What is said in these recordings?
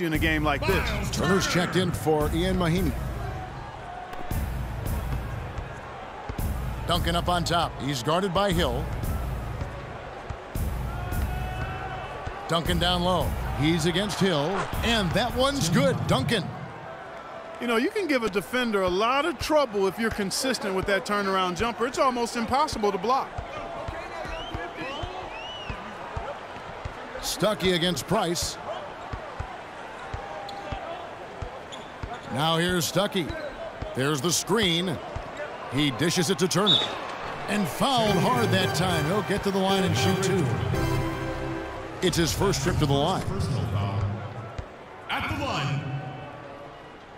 you in a game like this. Turner's checked in for Ian Mahimi. Duncan up on top. He's guarded by Hill. Duncan down low. He's against Hill. And that one's good. Duncan. You know, you can give a defender a lot of trouble if you're consistent with that turnaround jumper. It's almost impossible to block. Stuckey against Price. Now here's Stuckey. There's the screen. He dishes it to Turner. And fouled hard that time. He'll get to the line and shoot two. It's his first trip to the line. At the line,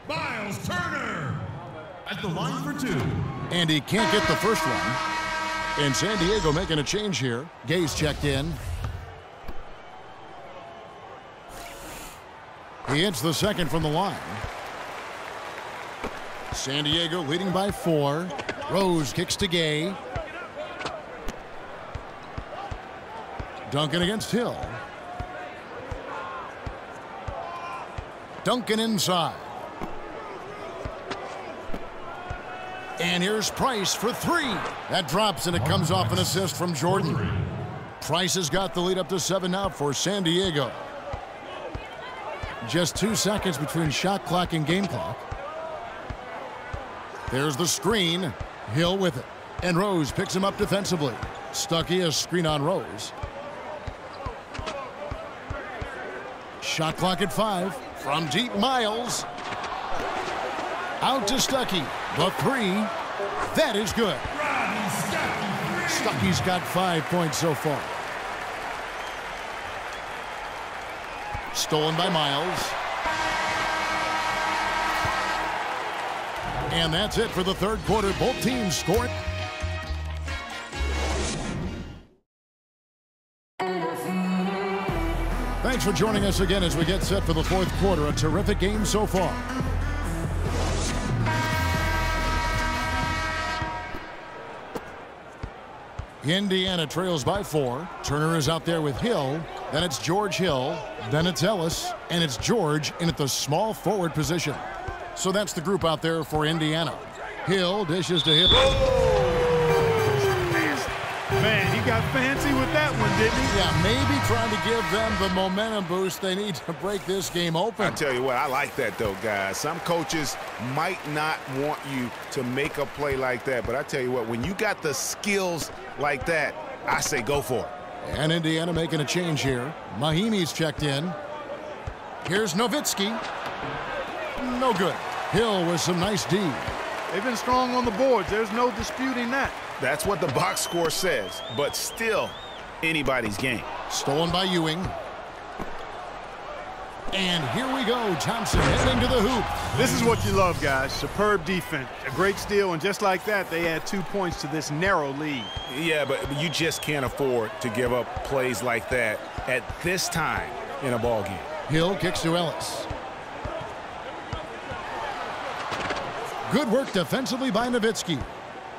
Miles Turner. At the line for two. And he can't get the first one. And San Diego making a change here. Gay's checked in. He hits the second from the line. San Diego leading by 4. Rose kicks to Gay. Duncan against Hill. Duncan inside. And here's Price for 3. That drops, and it comes off an assist from Jordan. Price has got the lead up to 7 now for San Diego. Just 2 seconds between shot clock and game clock. There's the screen. Hill with it. And Rose picks him up defensively. Stuckey, a screen on Rose. Shot clock at 5. From deep, Miles. Out to Stuckey. The 3. That is good. Stuckey's got 5 points so far. Stolen by Miles. And that's it for the third quarter. Both teams scoring. Thanks for joining us again as we get set for the fourth quarter. A terrific game so far. Indiana trails by 4. Turner is out there with Hill. Then it's George Hill. Then it's Ellis. And it's George in at the small forward position. So that's the group out there for Indiana. Hill dishes to Hill. Man, he got fancy with that one, didn't he? Yeah, maybe trying to give them the momentum boost they need to break this game open. I tell you what, I like that, though, guys. Some coaches might not want you to make a play like that, but I tell you what, when you got the skills like that, I say go for it. And Indiana making a change here. Mahimi's checked in. Here's Nowitzki. No good. Hill with some nice D. They've been strong on the boards. There's no disputing that. That's what the box score says, but still anybody's game. Stolen by Ewing. And here we go. Thompson heading to the hoop. This is what you love, guys. Superb defense. A great steal, and just like that, they add 2 points to this narrow lead. Yeah, but you just can't afford to give up plays like that at this time in a ball game. Hill kicks to Ellis. Good work defensively by Nowitzki.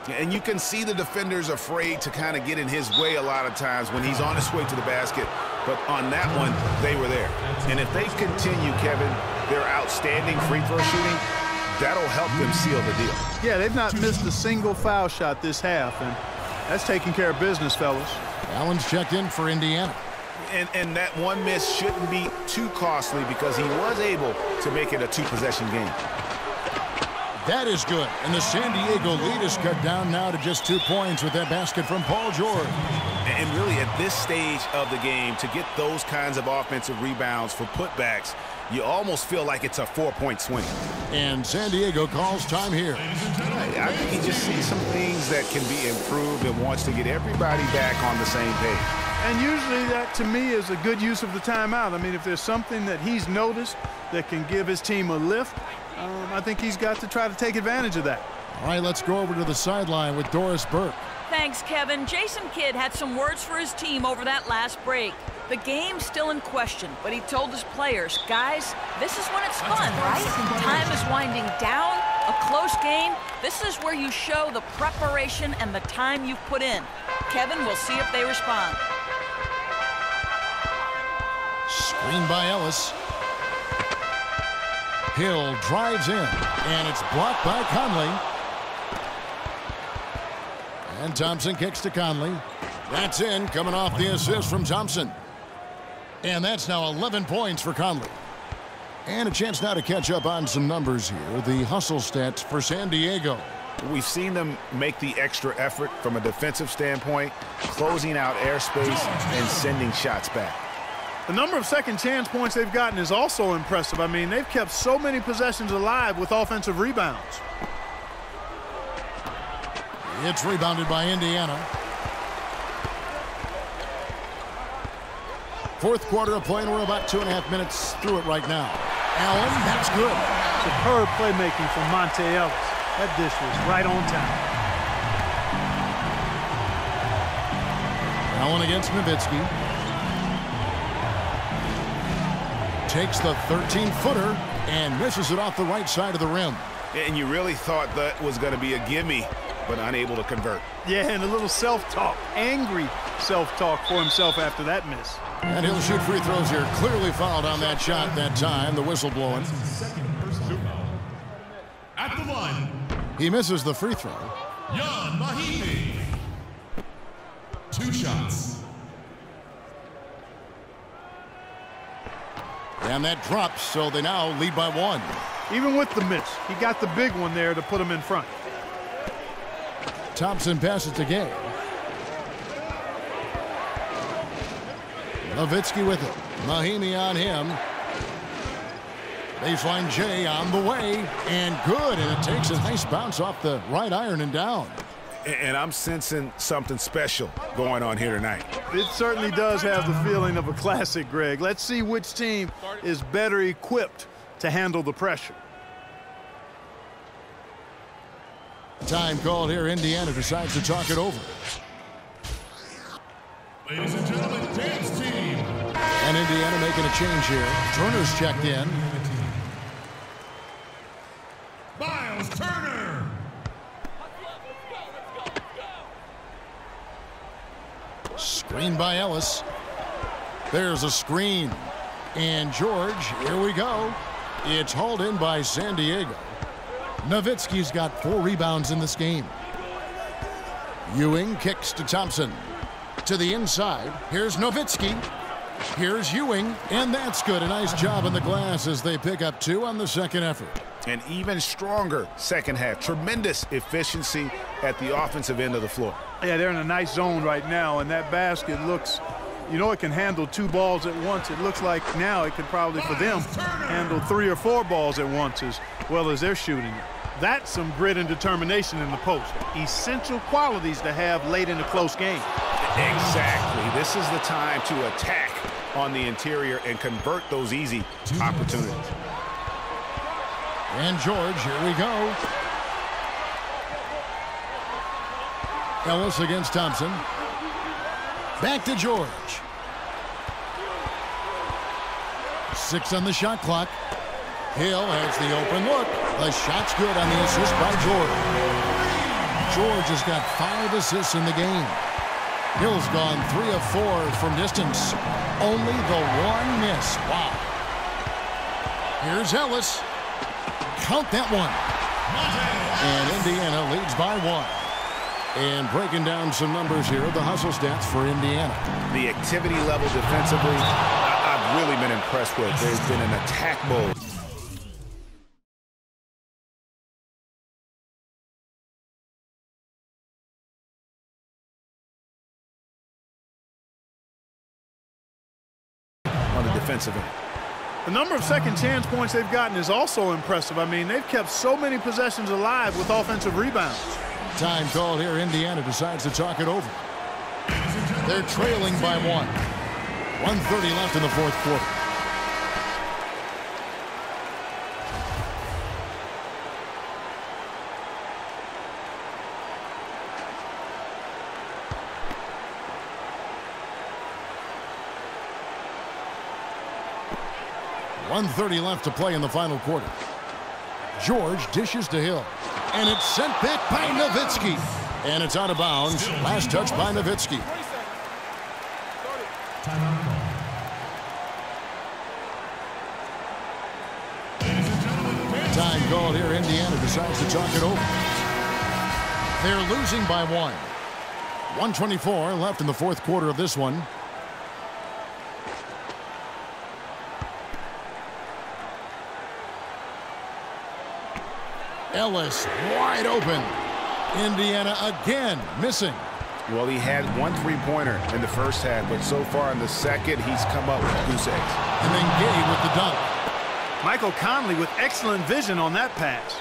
And you can see the defenders afraid to kind of get in his way a lot of times when he's on his way to the basket. But on that one, they were there. And if they continue, Kevin, their outstanding free throw shooting, that'll help them seal the deal. Yeah, they've not missed a single foul shot this half, and that's taking care of business, fellas. Allen's checked in for Indiana. And that one miss shouldn't be too costly because he was able to make it a 2-possession game. That is good. And the San Diego lead is cut down now to just 2 points with that basket from Paul George. And really at this stage of the game, to get those kinds of offensive rebounds for putbacks, you almost feel like it's a 4-point swing. And San Diego calls time here. I think he just sees some things that can be improved and wants to get everybody back on the same page. And usually that, to me, is a good use of the timeout. I mean, if there's something that he's noticed that can give his team a lift, I think he's got to try to take advantage of that. All right, let's go over to the sideline with Doris Burke. Thanks, Kevin. Jason Kidd had some words for his team over that last break. The game's still in question, but he told his players, guys, this is when it's fun, right? Time is winding down, a close game. This is where you show the preparation and the time you've put in. Kevin, we'll see if they respond. Screen by Ellis. Hill drives in, and it's blocked by Conley. And Thompson kicks to Conley. That's in, coming off the assist from Thompson. And that's now 11 points for Conley. And a chance now to catch up on some numbers here. The hustle stats for San Diego. We've seen them make the extra effort from a defensive standpoint, closing out airspace and sending shots back. The number of second chance points they've gotten is also impressive. I mean, they've kept so many possessions alive with offensive rebounds. It's rebounded by Indiana. Fourth quarter of play, and we're about 2.5 minutes through it right now. Allen, that's good. Superb playmaking from Monte Ellis. That dish was right on time. Allen against Nowitzki. Takes the 13-footer and misses it off the right side of the rim. And you really thought that was going to be a gimme, but unable to convert. Yeah, and a little self-talk, angry self-talk for himself after that miss. And he'll shoot free throws here. Clearly fouled on that shot that time. The whistle blowing. At the line, He misses the free throw. Jan Mahimi. 2 shots. And that drops, so they now lead by 1. Even with the miss, he got the big one there to put him in front. Thompson passes to Gay. Nowitzki with it. Mahimi on him. Baseline J on the way. And good. And it takes a nice bounce off the right iron and down. And I'm sensing something special going on here tonight. It certainly does have the feeling of a classic, Greg. Let's see which team is better equipped to handle the pressure. Time called here. Indiana decides to talk it over. Ladies and gentlemen, dance team. And Indiana making a change here. Turner's checked in. Miles Turner. Screen by Ellis. There's a screen. And George, here we go. It's hauled in by San Diego. Nowitzki's got 4 rebounds in this game. Ewing kicks to Thompson. To the inside. Here's Nowitzki. Here's Ewing. And that's good. A nice job on the glass as they pick up 2 on the second effort. An even stronger second half. Tremendous efficiency at the offensive end of the floor. Yeah, they're in a nice zone right now, and that basket looks, you know, it can handle 2 balls at once. It looks like now it could probably, for them, handle 3 or 4 balls at once as well as they're shooting it. That's some grit and determination in the post. Essential qualities to have late in a close game. Exactly. This is the time to attack on the interior and convert those easy opportunities. And George, here we go. Ellis against Thompson. Back to George. 6 on the shot clock. Hill has the open look. The shot's good on the assist by George. George has got 5 assists in the game. Hill's gone 3 of 4 from distance. Only the 1 miss. Wow. Here's Ellis. Count that one. And Indiana leads by 1. And breaking down some numbers here, the hustle stats for Indiana. The activity level defensively, I've really been impressed with. There's been an attack mode. On the defensive end. The number of second chance points they've gotten is also impressive. I mean, they've kept so many possessions alive with offensive rebounds. Time called here. Indiana decides to talk it over. They're trailing by 1. 1:30 left in the fourth quarter. .130 left to play in the final quarter. George dishes to Hill. And it's sent back by Nowitzki. And it's out of bounds. Last touch by Nowitzki. Time called here. Indiana decides to talk it over. They're losing by 1. 1:24 left in the fourth quarter of this one. Ellis wide open. Indiana again missing. Well, he had one three-pointer in the first half, but so far in the second, he's come up with goose eggs. And then Gay with the dunk. Michael Conley with excellent vision on that pass.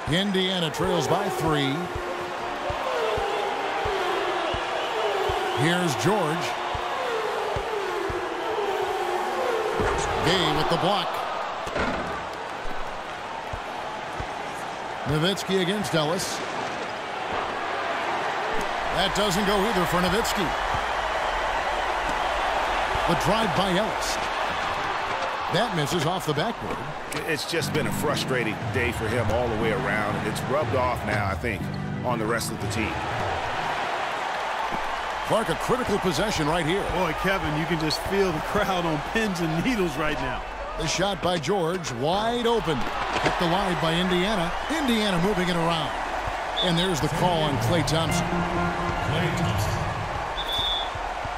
Indiana trails by 3. Here's George. Gay with the block. Nowitzki against Ellis. That doesn't go either for Nowitzki. The drive by Ellis. That misses off the backboard. It's just been a frustrating day for him all the way around, and it's rubbed off now, I think, on the rest of the team. Clark, a critical possession right here. Boy, Kevin, you can just feel the crowd on pins and needles right now. The shot by George, wide open. Kept alive by Indiana. Indiana moving it around. And there's the call on Klay Thompson. Klay Thompson.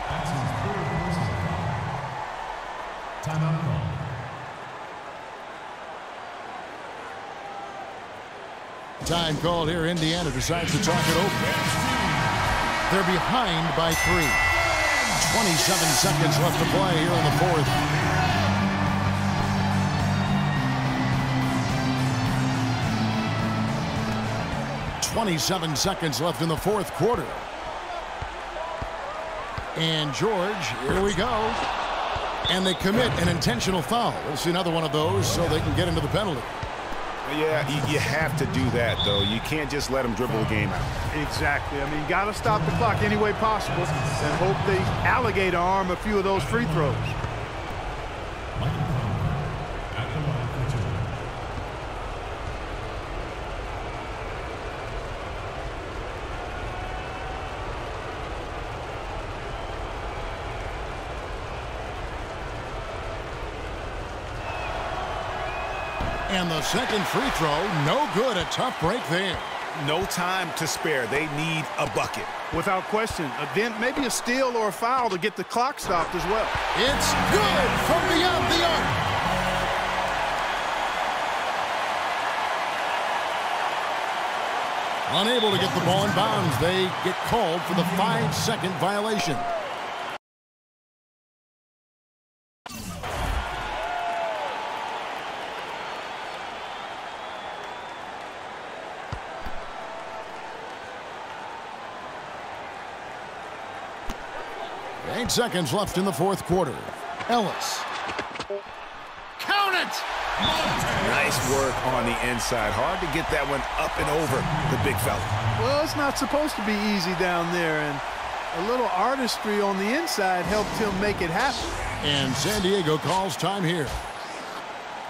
That's his third personal foul. Timeout call. Time called here. Indiana decides to talk it over. They're behind by 3. 27 seconds left to play here in the fourth. .27 seconds left in the fourth quarter. And George, here we go. And they commit an intentional foul. We'll see another one of those so they can get into the penalty. Yeah, you have to do that, though. You can't just let them dribble the game out. Exactly. I mean, you got to stop the clock any way possible and hope they alligator arm a few of those free throws. Michael Conley at the line for 2. And the second free throw, no good. A tough break there. No time to spare. They need a bucket. Without question. Then maybe a steal or a foul to get the clock stopped as well. It's good from beyond the arc. Unable to get the ball in bounds. They get called for the 5-second violation. Eight seconds left in the fourth quarter. Ellis. Count it! Nice work on the inside. Hard to get that one up and over the big fella. Well, it's not supposed to be easy down there, and a little artistry on the inside helped him make it happen. And San Diego calls time here.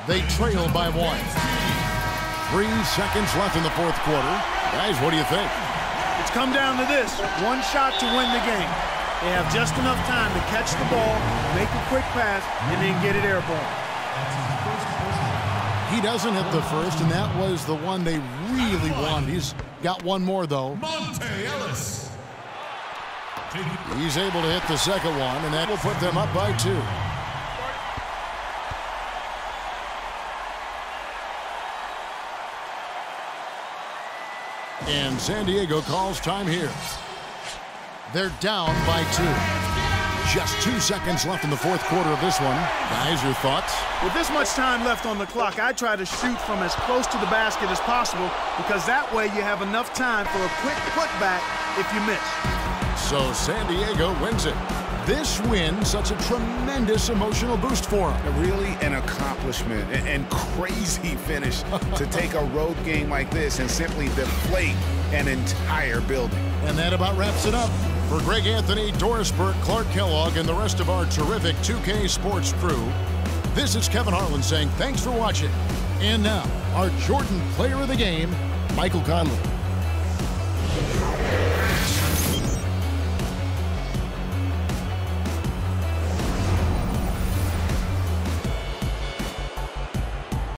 They trail by 1. 3 seconds left in the fourth quarter. Guys, what do you think? It's come down to this. One shot to win the game. They have just enough time to catch the ball, make a quick pass, and then get it airborne. He doesn't hit the first, and that was the one they really wanted. He's got one more, though. Monte Ellis. He's able to hit the second one, and that will put them up by 2. And San Diego calls time here. They're down by 2. Just 2 seconds left in the fourth quarter of this one. Guys, your thoughts? With this much time left on the clock, I try to shoot from as close to the basket as possible because that way you have enough time for a quick putback if you miss. So San Diego wins it. This win, such a tremendous emotional boost for them. Really an accomplishment and crazy finish to take a road game like this and simply deflate an entire building. And that about wraps it up. For Greg Anthony, Doris Burke, Clark Kellogg, and the rest of our terrific 2K Sports crew, this is Kevin Harlan saying thanks for watching. And now, our Jordan Player of the Game, Michael Conley.